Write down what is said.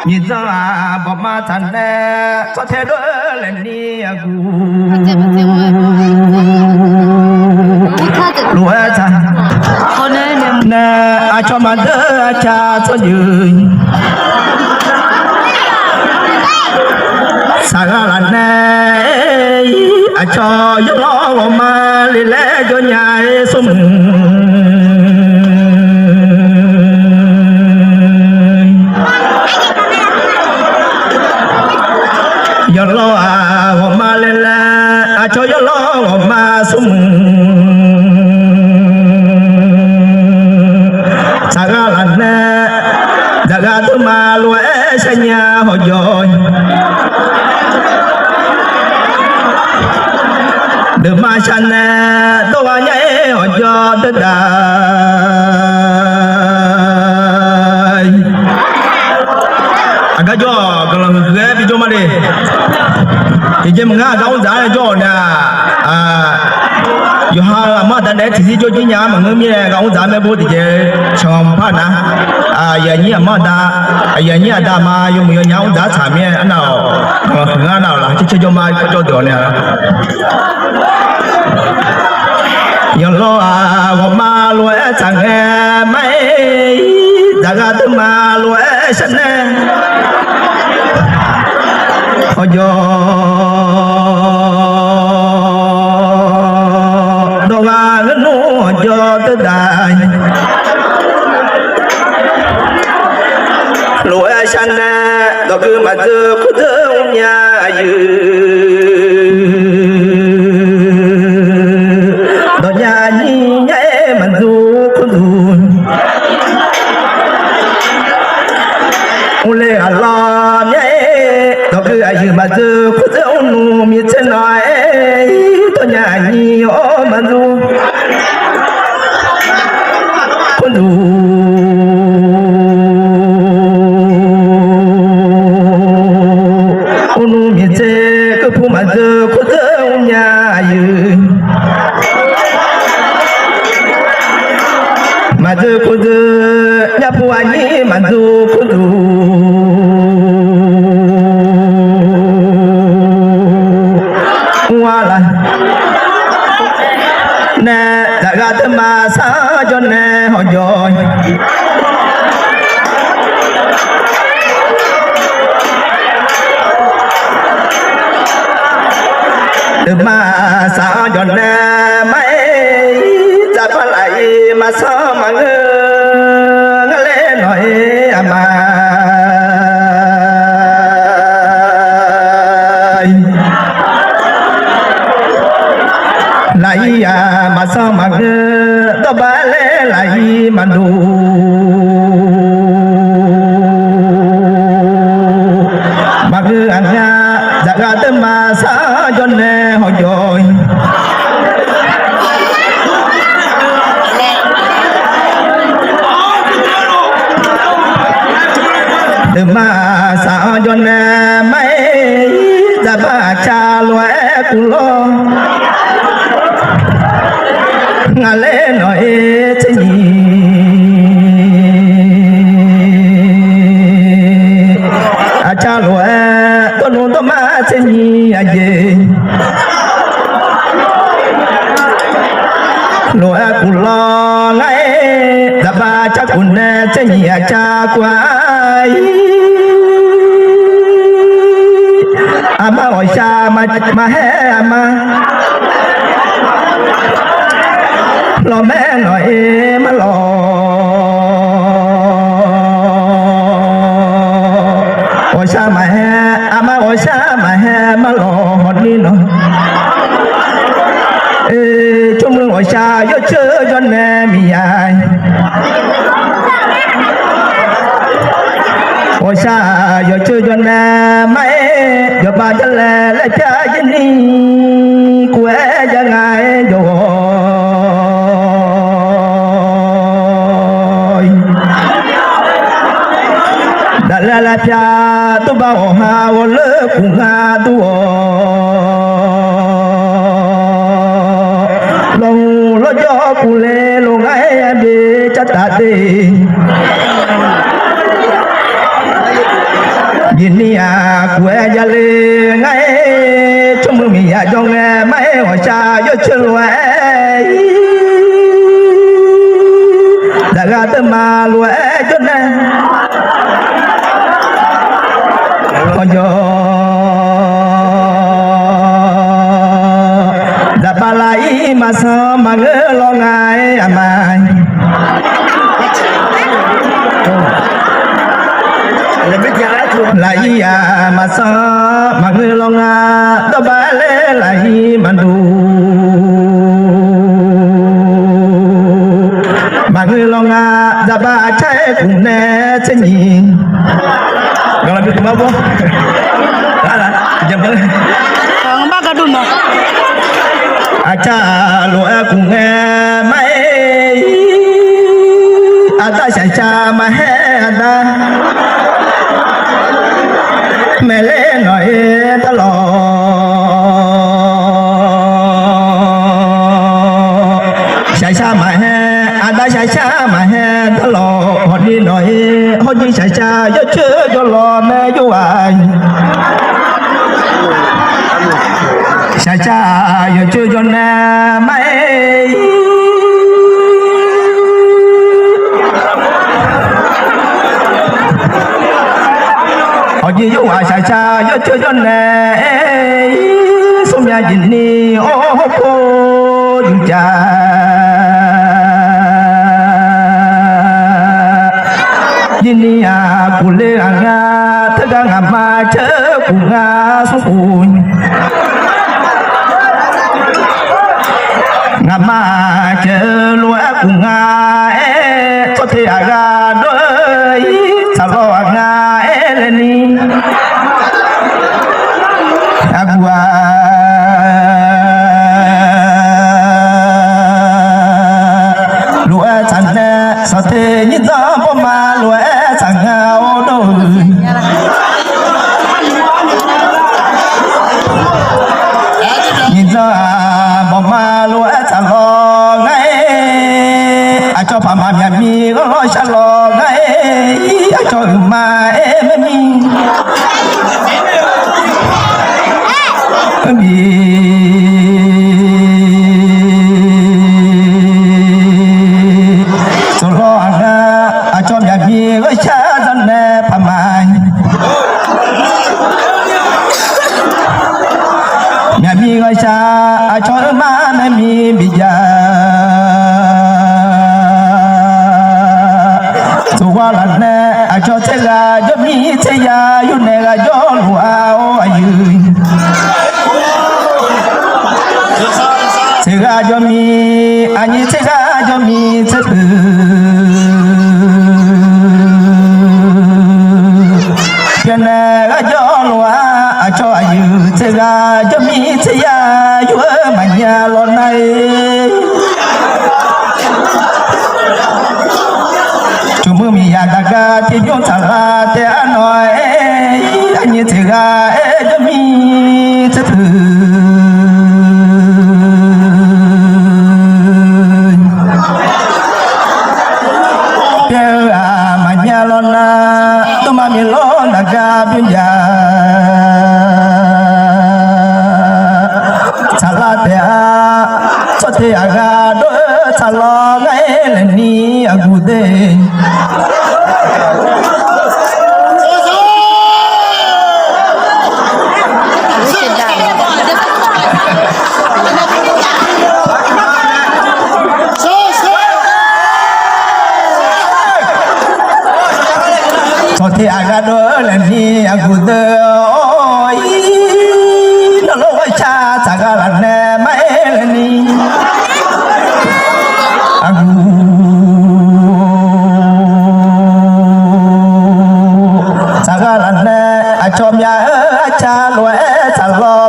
你这不马咱呢，昨天多了你姑。罗咱，那阿cha嘛的cha做女，啥个啦呢？阿cha一老我嘛里来个伢送。yo lo a ma le la a cho yo lo ma sum sa ga la na da ga tu ma lo e sa nya ho yo de ma chan na do wa nya e ho yo de da aga jo kalau gue video mana deh jadi menga kau dah jo na yo ha ma dan deh sisi jo jinya mengemi kau dah me bo je chom pa na ya ni ma da ma yo mo yo nyao dah cha mie anao nga nao la che jo ma jo do ne yo lo wo ma lo e chang e mai da ga tu ma lo e shan ne ojo do ga nu ojo te dai lo e shan ne do ku ma zu ku de nya yu do nya ni nya e ma zu ku du ule Allah nya đó cứ ai như mà giờ cứ giờ onu mi trên nói tôi nhà ni ô mà du con du onu mi trên cứ phụ mà giờ cứ giờ nhà như mà giờ cứ giờ nhà phụ anh ni mà du con du nè đã gạt tâm mà xa cho nè họ rồi tâm mà xa cho nè mấy cha phát lại mà sao mà ngơ lên nói mà lại mà sao mà đó ba lẽ lại mà đủ mà cứ ăn nha dạ ra tới mà xa cho nè họ rồi từ mà xa cho nè mấy dạ ba cha loe cũng lo ngà lẽ nói thế nhỉ cha lúa tôi nuôi tôi má thế nhỉ gì lúa cũng lo ngay đã ba cha cũng nè thế nhỉ cha quá ama oi cha mà he mà lo mẹ nói mà lo ôi sa mà he ama ôi sa mà he mà lo hot đi nó chúng mình ôi sa yo chơi cho nè mi ai ôi sa yo chơi cho nè mấy yo ba cho lẹ cha dân đi quê ra ngay rồi la cha tu bao ha wo le cùng ha tu long lo cho cu le lo ngai be cha ta de มาลวยจนนั้นพอยดับปลายมาสมาเงลองไงอามายลายมาสมาเงลองาดับเลลายมันดูมาเงลองาดับใช้กุนเนชนีกำลังเป็นมาบ่อะไรจำเป็นang baga dun mo acha lo aku nge mai ada cha ma he ada mele noi ta lo cha ma he ada cha ma he ta lo hodi noi hodi cha yo chö yo lo me yo ai cha cha yo chưa cho na mai họ chỉ yêu hòa cha cha yo chưa cho na sum ya jin ni ô cô du cha jin ni à cụ lê à nga thơ ga ngà ma chớ cụ nga số cụ ngama chớ lúa cùng nga có thể aga đôi sao lo nga lên đi agua lúa chẳng sao thế như gió bom ma lúa chẳng ngao đôi nhìn gió bom ma lúa chẳng lo ngay cho bà mà nhà mi có lo chẳng lo ngay cho mà em mi cho lo cho nhà mi có cha dân nè bà mai nhà mi có cha cho má mẹ mi bây giờ qua lần nè cho thế là cho mi thế ya yêu nè là cho lúa ayu thế là cho mi anh thế là cho mi thế cho nè là cho lúa cho ayu thế là cho mi thế ya yêu mà nhà lo này chúng mưa mi ya daga thì nhung thằng la thì anh nói anh như thế ga cho mi thế thử kêu à mà nhà lo na tôi mà mi lo daga biên ya thằng la thì à cho thế aga đôi thằng lo ngay lên ni agu de cho thế aga đôi lên ni agu de oi nó lo cha cha là nè mai lên ni agu cha là nè cho nhà cha lo cha lo